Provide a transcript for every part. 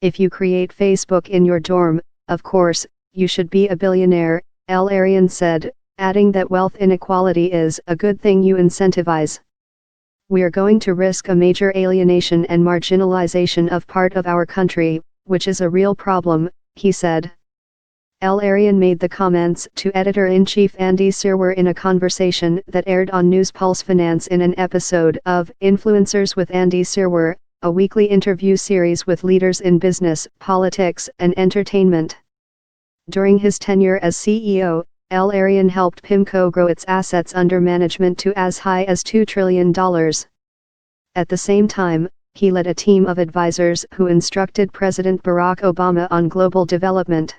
If you create Facebook in your dorm, of course, you should be a billionaire, El-Erian said, adding that wealth inequality is a good thing you incentivize. We're going to risk a major alienation and marginalization of part of our country, which is a real problem, he said. El-Erian made the comments to Editor-in-Chief Andy Serwer in a conversation that aired on News Pulse Finance in an episode of Influencers with Andy Serwer, a weekly interview series with leaders in business, politics, and entertainment. During his tenure as CEO, El-Erian helped PIMCO grow its assets under management to as high as $2 trillion. At the same time, he led a team of advisors who instructed President Barack Obama on global development.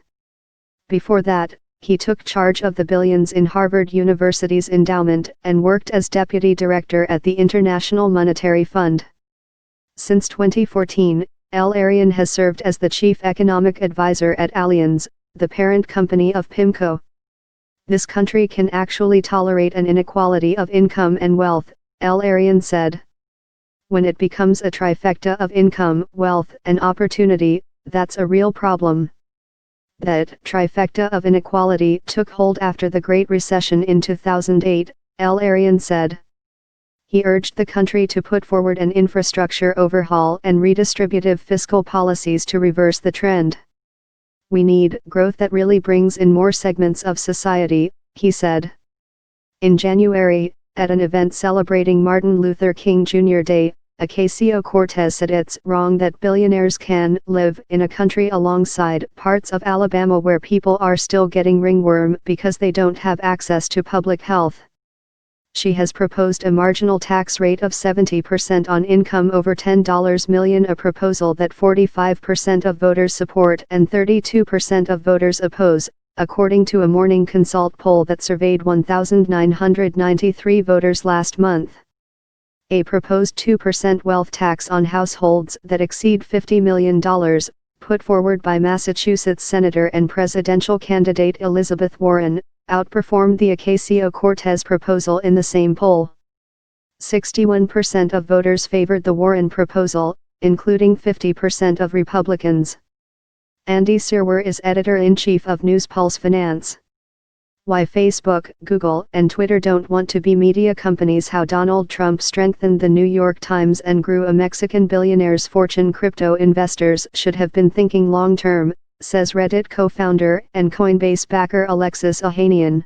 Before that, he took charge of the billions in Harvard University's endowment and worked as deputy director at the International Monetary Fund. Since 2014, El-Erian has served as the chief economic advisor at Allianz, the parent company of PIMCO. This country can actually tolerate an inequality of income and wealth, El-Erian said. When it becomes a trifecta of income, wealth, and opportunity, that's a real problem. That trifecta of inequality took hold after the Great Recession in 2008, El-Erian said. He urged the country to put forward an infrastructure overhaul and redistributive fiscal policies to reverse the trend. We need growth that really brings in more segments of society, he said. In January, at an event celebrating Martin Luther King Jr. Day, Ocasio-Cortez said it's wrong that billionaires can live in a country alongside parts of Alabama where people are still getting ringworm because they don't have access to public health. She has proposed a marginal tax rate of 70% on income over $10 million, a proposal that 45% of voters support and 32% of voters oppose, according to a Morning Consult poll that surveyed 1,993 voters last month. A proposed 2% wealth tax on households that exceed $50 million, put forward by Massachusetts Senator and presidential candidate Elizabeth Warren, outperformed the Ocasio-Cortez proposal in the same poll. 61% of voters favored the Warren proposal, including 50% of Republicans. Andy Serwer is editor-in-chief of News Pulse Finance. Why Facebook, Google, and Twitter don't want to be media companies. How Donald Trump strengthened the New York Times and grew a Mexican billionaire's fortune. Crypto investors should have been thinking long-term, says Reddit co-founder and Coinbase backer Alexis Ohanian.